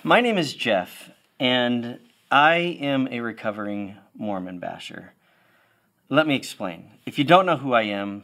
My name is Jeff, and I am a recovering Mormon basher. Let me explain. If you don't know who I am,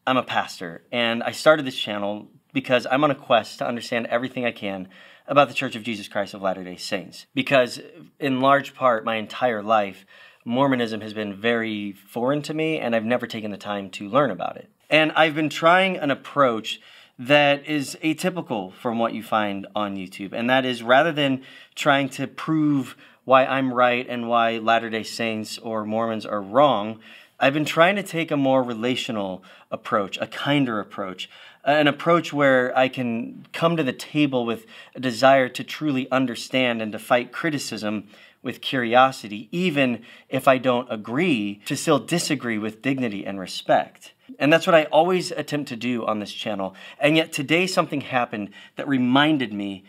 I'm a pastor, and I started this channel because I'm on a quest to understand everything I can about the Church of Jesus Christ of Latter-day Saints. Because in large part, my entire life, Mormonism has been very foreign to me, and I've never taken the time to learn about it. And I've been trying an approach that is atypical from what you find on YouTube. And that is, rather than trying to prove why I'm right and why Latter-day Saints or Mormons are wrong, I've been trying to take a more relational approach, a kinder approach, an approach where I can come to the table with a desire to truly understand and to fight criticism with curiosity, even if I don't agree, to still disagree with dignity and respect. And that's what I always attempt to do on this channel. And yet today something happened that reminded me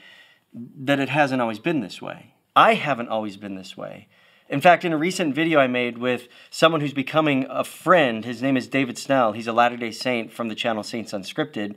that it hasn't always been this way. I haven't always been this way. In fact, in a recent video I made with someone who's becoming a friend, his name is David Snell, he's a Latter-day Saint from the channel Saints Unscripted,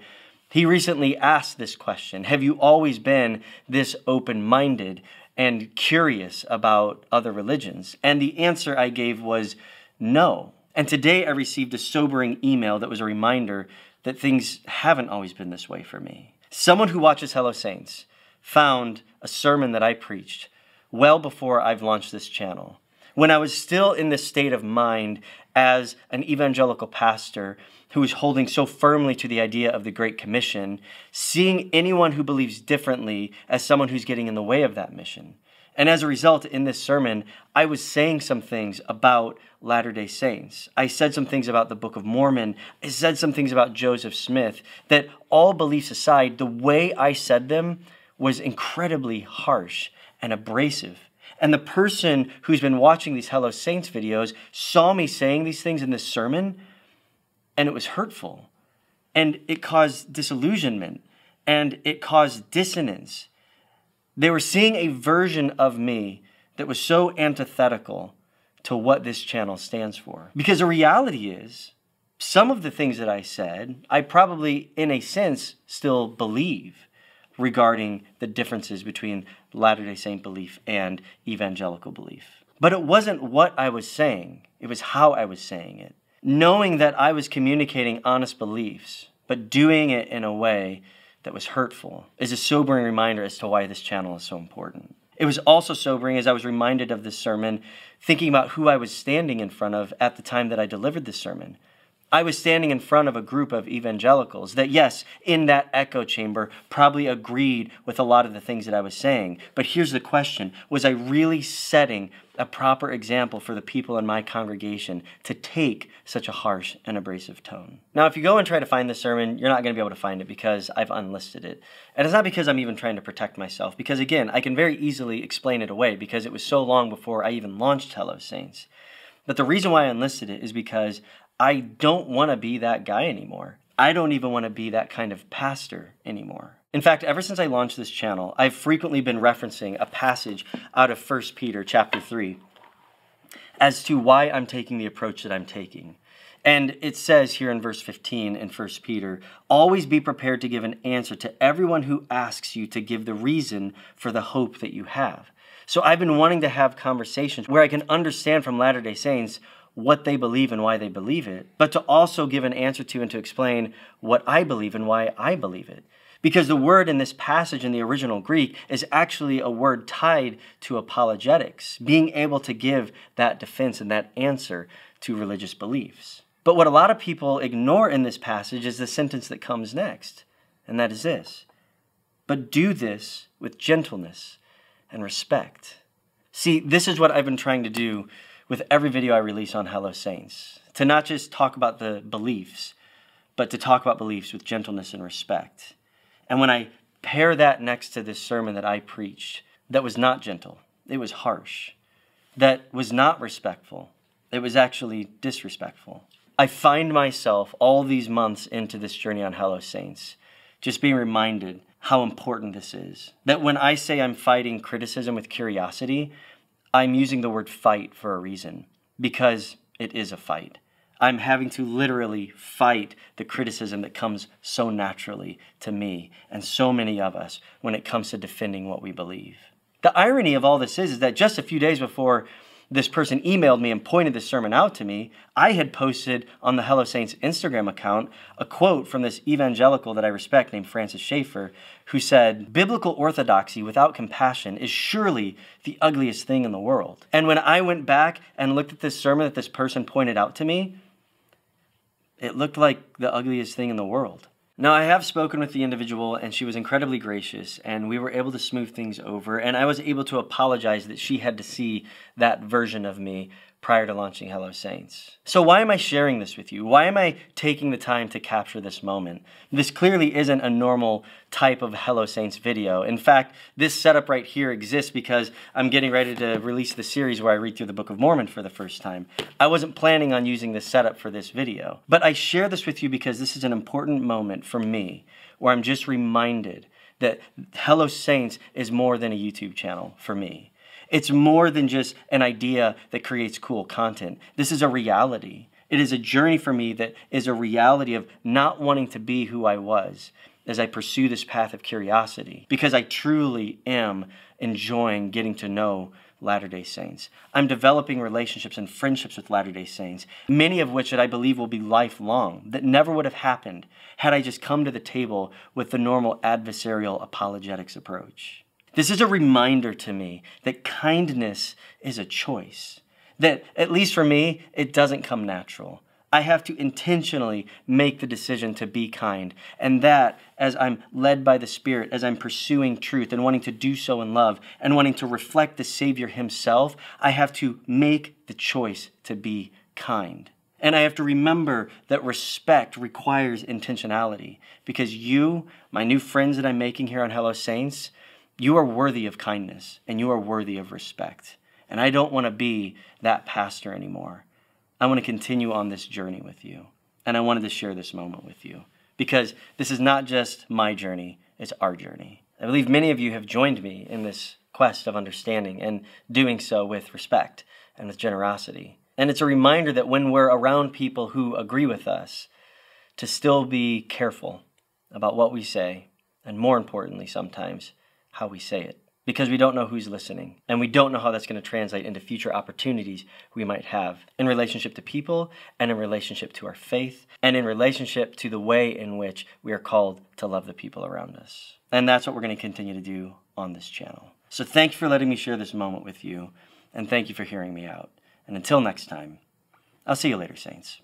he recently asked this question: have you always been this open-minded and curious about other religions? And the answer I gave was no. And today I received a sobering email that was a reminder that things haven't always been this way for me. Someone who watches Hello Saints found a sermon that I preached well before I've launched this channel, when I was still in this state of mind as an evangelical pastor who was holding so firmly to the idea of the Great Commission, seeing anyone who believes differently as someone who's getting in the way of that mission. And as a result, in this sermon, I was saying some things about Latter-day Saints. I said some things about the Book of Mormon. I said some things about Joseph Smith, that all beliefs aside, the way I said them was incredibly harsh and abrasive. And the person who's been watching these Hello Saints videos saw me saying these things in this sermon, and it was hurtful. And it caused disillusionment, and it caused dissonance. They were seeing a version of me that was so antithetical to what this channel stands for. Because the reality is, some of the things that I said, I probably, in a sense, still believe regarding the differences between Latter-day Saint belief and evangelical belief. But it wasn't what I was saying, it was how I was saying it. Knowing that I was communicating honest beliefs, but doing it in a way that was hurtful, is a sobering reminder as to why this channel is so important. It was also sobering as I was reminded of this sermon, thinking about who I was standing in front of at the time that I delivered this sermon. I was standing in front of a group of evangelicals that, yes, in that echo chamber, probably agreed with a lot of the things that I was saying. But here's the question: was I really setting a proper example for the people in my congregation to take such a harsh and abrasive tone? Now, if you go and try to find this sermon, you're not going to be able to find it because I've unlisted it. And it's not because I'm even trying to protect myself, because again, I can very easily explain it away because it was so long before I even launched Hello Saints. But the reason why I unlisted it is because I don't want to be that guy anymore. I don't even want to be that kind of pastor anymore. In fact, ever since I launched this channel, I've frequently been referencing a passage out of 1 Peter chapter 3 as to why I'm taking the approach that I'm taking. And it says here in verse 15 in 1 Peter, "Always be prepared to give an answer to everyone who asks you to give the reason for the hope that you have." So I've been wanting to have conversations where I can understand from Latter-day Saints what they believe and why they believe it, but to also give an answer to and to explain what I believe and why I believe it. Because the word in this passage in the original Greek is actually a word tied to apologetics, being able to give that defense and that answer to religious beliefs. But what a lot of people ignore in this passage is the sentence that comes next, and that is this: "But do this with gentleness and respect." See, this is what I've been trying to do with every video I release on Hello Saints. To not just talk about the beliefs, but to talk about beliefs with gentleness and respect. And when I pair that next to this sermon that I preached, that was not gentle, it was harsh, that was not respectful, it was actually disrespectful, I find myself all these months into this journey on Hello Saints just being reminded how important this is. That when I say I'm fighting criticism with curiosity, I'm using the word fight for a reason, because it is a fight. I'm having to literally fight the criticism that comes so naturally to me and so many of us when it comes to defending what we believe. The irony of all this is that just a few days before this person emailed me and pointed this sermon out to me, I had posted on the Hello Saints Instagram account a quote from this evangelical that I respect named Francis Schaeffer, who said, "Biblical orthodoxy without compassion is surely the ugliest thing in the world." And when I went back and looked at this sermon that this person pointed out to me, it looked like the ugliest thing in the world. Now, I have spoken with the individual, and she was incredibly gracious, and we were able to smooth things over, and I was able to apologize that she had to see that version of me prior to launching Hello Saints. So why am I sharing this with you? Why am I taking the time to capture this moment? This clearly isn't a normal type of Hello Saints video. In fact, this setup right here exists because I'm getting ready to release the series where I read through the Book of Mormon for the first time. I wasn't planning on using this setup for this video, but I share this with you because this is an important moment for me where I'm just reminded that Hello Saints is more than a YouTube channel for me. It's more than just an idea that creates cool content. This is a reality. It is a journey for me that is a reality of not wanting to be who I was as I pursue this path of curiosity, because I truly am enjoying getting to know Latter-day Saints. I'm developing relationships and friendships with Latter-day Saints, many of which that I believe will be lifelong, that never would have happened had I just come to the table with the normal adversarial apologetics approach. This is a reminder to me that kindness is a choice, that at least for me, it doesn't come natural. I have to intentionally make the decision to be kind, and that as I'm led by the Spirit, as I'm pursuing truth and wanting to do so in love and wanting to reflect the Savior himself, I have to make the choice to be kind. And I have to remember that respect requires intentionality, because you, my new friends that I'm making here on Hello Saints, you are worthy of kindness and you are worthy of respect. And I don't want to be that pastor anymore. I want to continue on this journey with you. And I wanted to share this moment with you because this is not just my journey, it's our journey. I believe many of you have joined me in this quest of understanding and doing so with respect and with generosity. And it's a reminder that when we're around people who agree with us, to still be careful about what we say, and more importantly sometimes, how we say it, because we don't know who's listening, and we don't know how that's going to translate into future opportunities we might have in relationship to people, and in relationship to our faith, and in relationship to the way in which we are called to love the people around us. And that's what we're going to continue to do on this channel. So thanks for letting me share this moment with you, and thank you for hearing me out. And until next time, I'll see you later, Saints.